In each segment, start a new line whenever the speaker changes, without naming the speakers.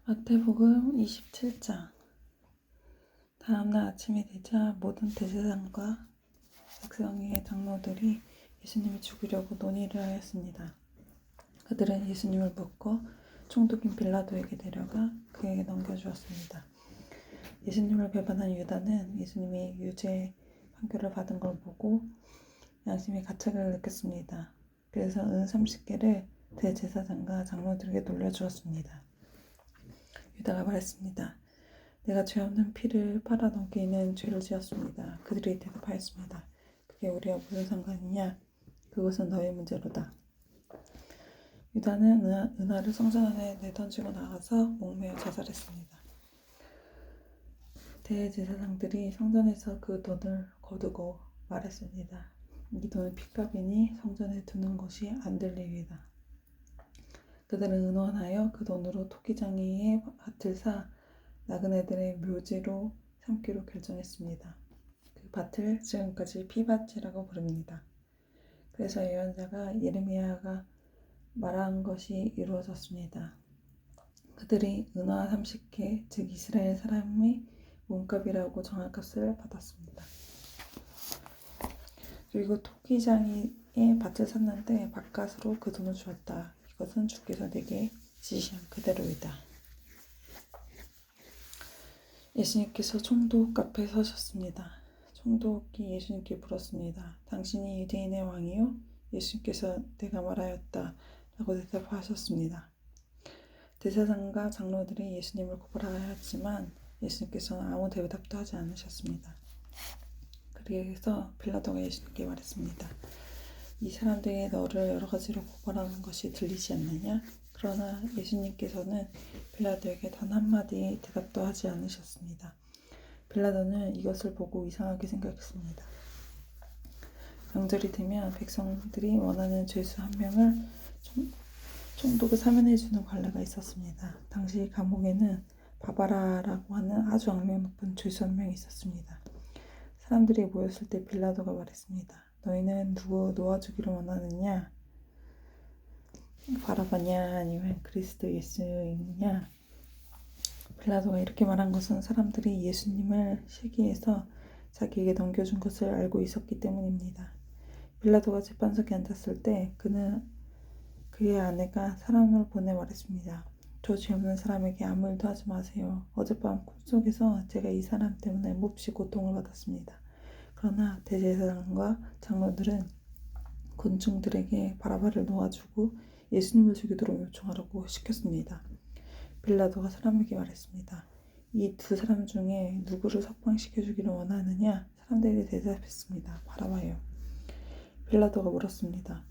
마태복음 27장. 다음날 아침이 되자 모든 대제사장과 백성의 장로들이 예수님을 죽이려고 논의를 하였습니다. 그들은 예수님을 묶어 총독인 빌라도에게 데려가 그에게 넘겨주었습니다. 예수님을 배반한 유다는 예수님이 유죄 판결을 받은 걸 보고 양심의 가책을 느꼈습니다. 그래서 은 30개를 대제사장과 장로들에게 돌려주었습니다. 유다가 말했습니다. 내가 죄 없는 피를 팔아넘기는 죄를 지었습니다. 그들이 대답하였습니다. 그게 우리와 무슨 상관이냐? 그것은 너의 문제로다. 유다는 은화를 성전 안에 내던지고 나가서 목매어 자살했습니다. 대제사장들이 성전에서 그 돈을 거두고 말했습니다. 이 돈은 핏값이니 성전에 두는 것이 안 될 일이다. 그들은 의논하여 그 돈으로 토기장이의 밭을 사 나그네들의 묘지로 삼기로 결정했습니다. 그 밭을 지금까지 피밭이라고 부릅니다. 그래서 예언자가 예레미야가 말한 것이 이루어졌습니다. 그들이 은화 30개, 즉 이스라엘 사람의 몸값이라고 정한 값을 받았습니다. 그리고 토기장이의 밭을 샀는데 밭값으로 그 돈을 주었다. 이것은 주께서 내게 지시한 그대로이다. 예수님께서 총독 앞에 서셨습니다. 총독이 예수님께 물었습니다. 당신이 유대인의 왕이요? 예수님께서 내가 말하였다 라고 대답하셨습니다. 대제사장과 장로들이 예수님을 고발하였지만 예수님께서는 아무 대답도 하지 않으셨습니다. 그래서 빌라도가 예수님께 말했습니다. 이 사람들이 너를 여러 가지로 고발하는 것이 들리지 않느냐? 그러나 예수님께서는 빌라도에게 단 한마디 대답도 하지 않으셨습니다. 빌라도는 이것을 보고 이상하게 생각했습니다. 명절이 되면 백성들이 원하는 죄수 한 명을 총독을 사면해주는 관례가 있었습니다. 당시 감옥에는 바바라라고 하는 아주 악명 높은 죄수 한 명이 있었습니다. 사람들이 모였을 때 빌라도가 말했습니다. 너희는 누구 놓아주기를 원하느냐? 바라바냐 아니면 그리스도 예수이냐? 빌라도가 이렇게 말한 것은 사람들이 예수님을 시기해서 자기에게 넘겨준 것을 알고 있었기 때문입니다. 빌라도가 재판석에 앉았을 때 그의 아내가 사람을 보내 말했습니다. 저 죄 없는 사람에게 아무 일도 하지 마세요. 어젯밤 꿈속에서 제가 이 사람 때문에 몹시 고통을 받았습니다. 그러나 대제사장과 장로들은 군중들에게 바라바를 놓아주고 예수님을 죽이도록 요청하라고 시켰습니다. 빌라도가 사람에게 말했습니다. 이 두 사람 중에 누구를 석방시켜주기를 원하느냐? 사람들이 대답했습니다. 바라바요. 빌라도가 물었습니다.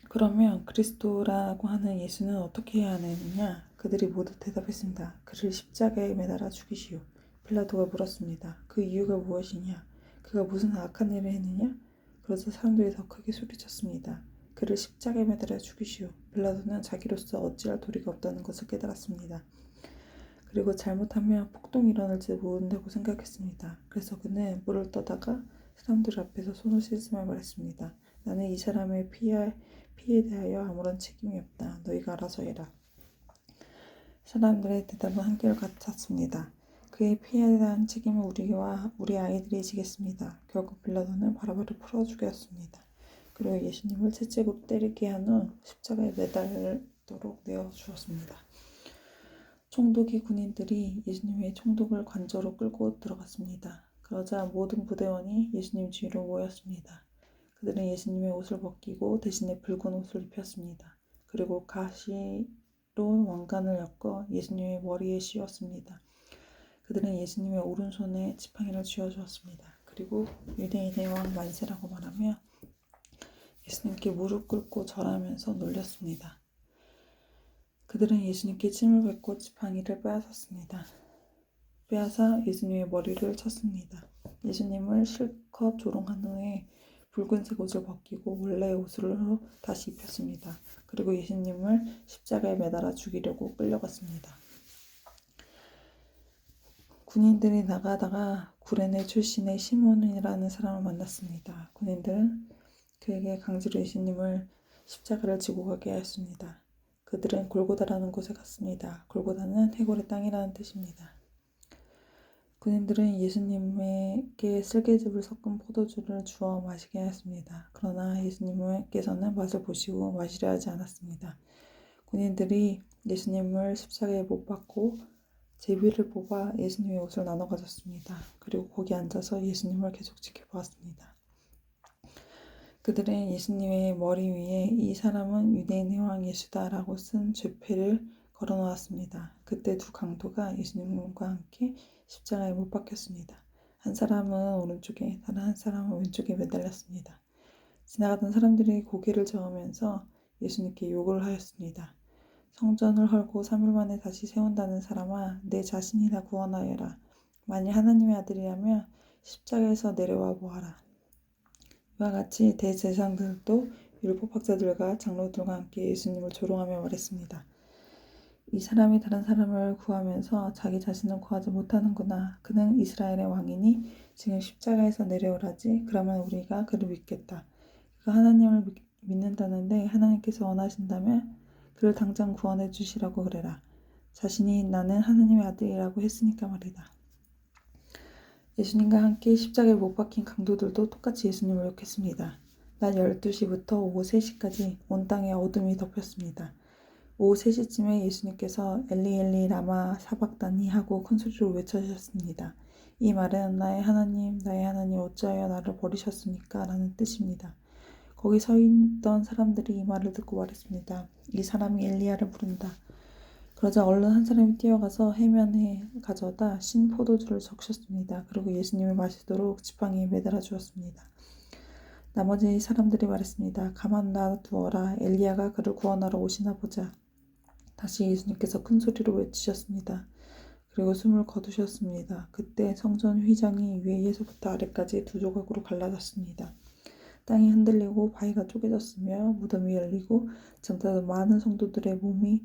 그러면 그리스도라고 하는 예수는 어떻게 해야 하느냐? 그들이 모두 대답했습니다. 그를 십자가에 매달아 죽이시오. 빌라도가 물었습니다. 그 이유가 무엇이냐? 그가 무슨 악한 일을 했느냐? 그래서 사람들이 더 크게 소리쳤습니다. 그를 십자가에 매달아 죽이시오. 빌라도는 자기로서 어찌할 도리가 없다는 것을 깨달았습니다. 그리고 잘못하면 폭동이 일어날지 모른다고 생각했습니다. 그래서 그는 물을 떠다가 사람들 앞에서 손을 씻으며 말했습니다. 나는 이 사람의 피에 대하여 아무런 책임이 없다. 너희가 알아서 해라. 사람들의 대답은 한결같았습니다. 그의 피에 대한 책임은 우리와 우리 아이들이 지겠습니다. 결국 빌라도는 바라바를 풀어 죽였습니다. 그리고 예수님을 채찍으로 때리게 한 후 십자가에 매달도록 내어 주었습니다. 총독이 군인들이 예수님의 총독을 관저로 끌고 들어갔습니다. 그러자 모든 부대원이 예수님 주위로 모였습니다. 그들은 예수님의 옷을 벗기고 대신에 붉은 옷을 입혔습니다. 그리고 가시로 왕관을 엮어 예수님의 머리에 씌웠습니다. 그들은 예수님의 오른손에 지팡이를 쥐어주었습니다. 그리고 유대인의 왕 만세라고 말하며 예수님께 무릎 꿇고 절하면서 놀렸습니다. 그들은 예수님께 침을 뱉고 지팡이를 빼앗았습니다. 빼앗아 예수님의 머리를 쳤습니다. 예수님을 실컷 조롱한 후에 붉은색 옷을 벗기고 원래의 옷으로 다시 입혔습니다. 그리고 예수님을 십자가에 매달아 죽이려고 끌려갔습니다. 군인들이 나가다가 구레네 출신의 시몬이라는 사람을 만났습니다. 군인들은 그에게 강제로 예수님을 십자가를 지고 가게 하였습니다. 그들은 골고다라는 곳에 갔습니다. 골고다는 해골의 땅이라는 뜻입니다. 군인들은 예수님에게 쓸개즙을 섞은 포도주를 주어 마시게 하였습니다. 그러나 예수님께서는 맛을 보시고 마시려 하지 않았습니다. 군인들이 예수님을 십자가에 못 박고 제비를 뽑아 예수님의 옷을 나눠 가졌습니다. 그리고 거기 앉아서 예수님을 계속 지켜보았습니다. 그들은 예수님의 머리 위에 이 사람은 유대인의 왕 예수다라고 쓴 죄패를 걸어놓았습니다. 그때 두 강도가 예수님과 함께 십자가에 못 박혔습니다. 한 사람은 오른쪽에, 다른 한 사람은 왼쪽에 매달렸습니다. 지나가던 사람들이 고개를 저으면서 예수님께 욕을 하였습니다. 성전을 헐고 3일 만에 다시 세운다는 사람아, 내 자신이나 구원하여라. 만일 하나님의 아들이라면 십자가에서 내려와 보아라. 이와 같이 대제사장들도 율법학자들과 장로들과 함께 예수님을 조롱하며 말했습니다. 이 사람이 다른 사람을 구하면서 자기 자신을 구하지 못하는구나. 그는 이스라엘의 왕이니 지금 십자가에서 내려오라지. 그러면 우리가 그를 믿겠다. 그가 하나님을 믿는다는데 하나님께서 원하신다면 그를 당장 구원해 주시라고 그래라. 자신이 나는 하나님의 아들이라고 했으니까 말이다. 예수님과 함께 십자가에 못 박힌 강도들도 똑같이 예수님을 욕했습니다. 낮 12시부터 오후 3시까지 온 땅에 어둠이 덮였습니다. 오후 3시쯤에 예수님께서 엘리 엘리 라마 사박다니 하고 큰 소리로 외쳐주셨습니다. 이 말은 나의 하나님 어찌하여 나를 버리셨습니까? 라는 뜻입니다. 거기 서 있던 사람들이 이 말을 듣고 말했습니다. 이 사람이 엘리야를 부른다. 그러자 얼른 한 사람이 뛰어가서 해면에 가져다 신 포도주를 적셨습니다. 그리고 예수님이 마시도록 지팡이에 매달아 주었습니다. 나머지 사람들이 말했습니다. 가만 놔두어라. 엘리야가 그를 구원하러 오시나 보자. 다시 예수님께서 큰 소리로 외치셨습니다. 그리고 숨을 거두셨습니다. 그때 성전 휘장이 위에서부터 아래까지 두 조각으로 갈라졌습니다. 땅이 흔들리고 바위가 쪼개졌으며 무덤이 열리고 잠자던 많은 성도들의 몸이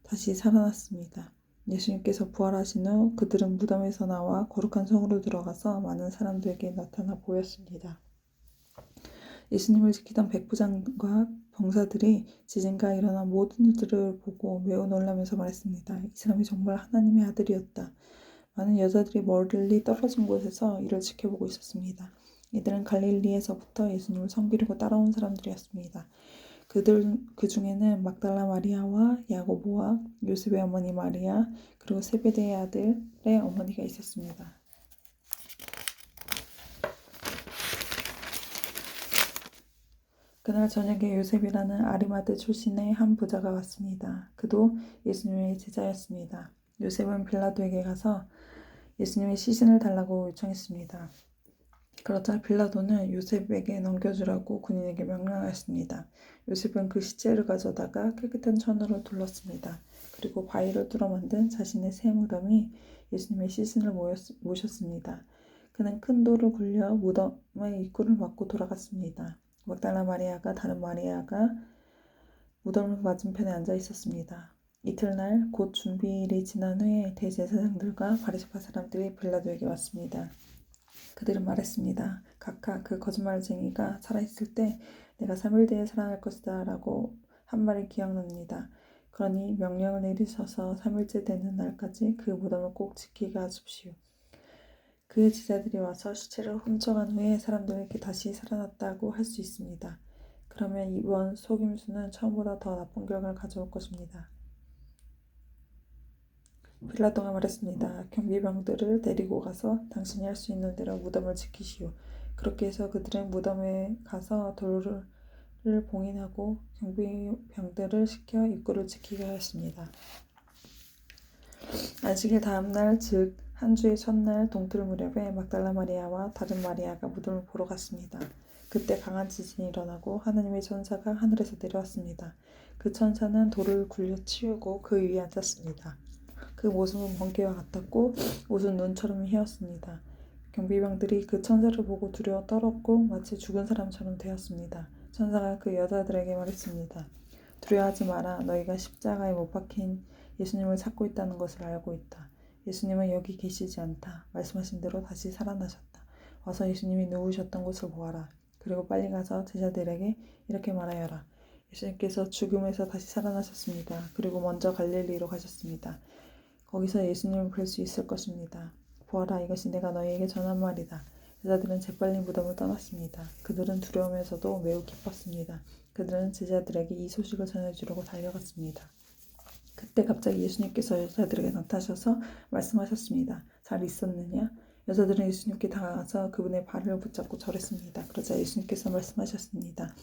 다시 살아났습니다. 예수님께서 부활하신 후 그들은 무덤에서 나와 거룩한 성으로 들어가서 많은 사람들에게 나타나 보였습니다. 예수님을 지키던 백부장과 병사들이 지진과 일어난 모든 일들을 보고 매우 놀라면서 말했습니다. 이 사람이 정말 하나님의 아들이었다. 많은 여자들이 멀리 떨어진 곳에서 이를 지켜보고 있었습니다. 이들은 갈릴리에서부터 예수님을 섬기려고 따라온 사람들이었습니다. 그 중에는 막달라 마리아와 야고보와 요셉의 어머니 마리아 그리고 세베대의 아들의 어머니가 있었습니다. 그날 저녁에 요셉이라는 아리마대 출신의 한 부자가 왔습니다. 그도 예수님의 제자였습니다. 요셉은 빌라도에게 가서 예수님의 시신을 달라고 요청했습니다. 그러자 빌라도는 요셉에게 넘겨주라고 군인에게 명령하였습니다. 요셉은 그 시체를 가져다가 깨끗한 천으로 둘렀습니다. 그리고 바위를 뚫어 만든 자신의 새 무덤이 예수님의 시신을 모셨습니다. 그는 큰 돌을 굴려 무덤의 입구를 막고 돌아갔습니다. 막달라 마리아가 다른 마리아가 무덤 맞은편에 앉아 있었습니다. 이틀날 곧 준비일이 지난 후에 대제사장들과 바리새파 사람들이 빌라도에게 왔습니다. 그들은 말했습니다. 각하 그 거짓말쟁이가 살아있을 때 내가 3일 뒤에 살아날 것이다 라고 한 말이 기억납니다. 그러니 명령을 내리셔서 3일째 되는 날까지 그 무덤을 꼭 지키게 하십시오. 그의 제자들이 와서 시체를 훔쳐간 후에 사람들에게 다시 살아났다고 할 수 있습니다. 그러면 이번 속임수는 처음보다 더 나쁜 결과를 가져올 것입니다. 빌라도가 말했습니다. 경비병들을 데리고 가서 당신이 할 수 있는 대로 무덤을 지키시오. 그렇게 해서 그들은 무덤에 가서 돌을 봉인하고 경비병들을 시켜 입구를 지키게 하였습니다. 안식일 다음 날, 즉 한 주의 첫날 동틀 무렵에 막달라 마리아와 다른 마리아가 무덤을 보러 갔습니다. 그때 강한 지진이 일어나고 하나님의 천사가 하늘에서 내려왔습니다. 그 천사는 돌을 굴려 치우고 그 위에 앉았습니다. 그 모습은 번개와 같았고 옷은 눈처럼 희었습니다. 경비병들이 그 천사를 보고 두려워 떨었고 마치 죽은 사람처럼 되었습니다. 천사가 그 여자들에게 말했습니다. 두려워하지 마라. 너희가 십자가에 못 박힌 예수님을 찾고 있다는 것을 알고 있다. 예수님은 여기 계시지 않다. 말씀하신 대로 다시 살아나셨다. 와서 예수님이 누우셨던 곳을 보아라. 그리고 빨리 가서 제자들에게 이렇게 말하여라. 예수님께서 죽음에서 다시 살아나셨습니다. 그리고 먼저 갈릴리로 가셨습니다. 거기서 예수님을 뵐 수 있을 것입니다. 보아라, 이것이 내가 너희에게 전한 말이다. 여자들은 재빨리 무덤을 떠났습니다. 그들은 두려우면서도 매우 기뻤습니다. 그들은 제자들에게 이 소식을 전해주려고 달려갔습니다. 그때 갑자기 예수님께서 여자들에게 나타나셔서 말씀하셨습니다. 잘 있었느냐? 여자들은 예수님께 다가가서 그분의 발을 붙잡고 절했습니다. 그러자 예수님께서 말씀하셨습니다.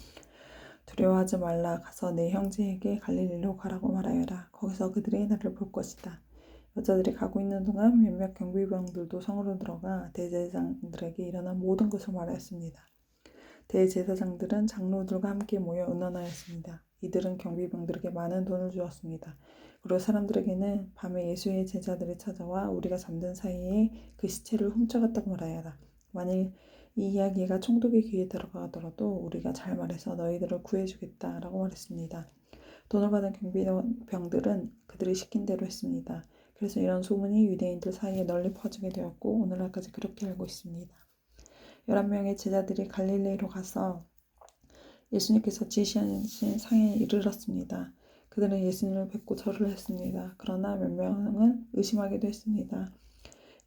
두려워하지 말라. 가서 내 형제에게 갈릴리로 가라고 말하여라. 거기서 그들이 나를 볼 것이다. 여자들이 가고 있는 동안 몇몇 경비병들도 성으로 들어가 대제사장들에게 일어난 모든 것을 말하였습니다. 대제사장들은 장로들과 함께 모여 의논하였습니다. 이들은 경비병들에게 많은 돈을 주었습니다. 그리고 사람들에게는 밤에 예수의 제자들이 찾아와 우리가 잠든 사이에 그 시체를 훔쳐갔다고 말하여라. 만일 이 이야기가 총독의 귀에 들어가더라도 우리가 잘 말해서 너희들을 구해주겠다라고 말했습니다. 돈을 받은 경비병들은 그들이 시킨 대로 했습니다. 그래서 이런 소문이 유대인들 사이에 널리 퍼지게 되었고 오늘날까지 그렇게 알고 있습니다. 11명의 제자들이 갈릴리로 가서 예수님께서 지시하신 상에 이르렀습니다. 그들은 예수님을 뵙고 절을 했습니다. 그러나 몇 명은 의심하기도 했습니다.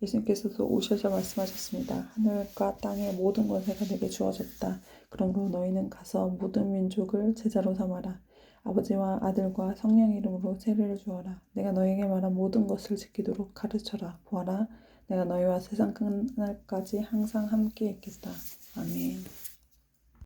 예수님께서도 오셔서 말씀하셨습니다. 하늘과 땅의 모든 권세가 내게 주어졌다. 그러므로 너희는 가서 모든 민족을 제자로 삼아라. 아버지와 아들과 성령의 이름으로 세례를 주어라. 내가 너희에게 말한 모든 것을 지키도록 가르쳐라. 보아라, 내가 너희와 세상 끝날까지 항상 함께 있겠다. 아멘.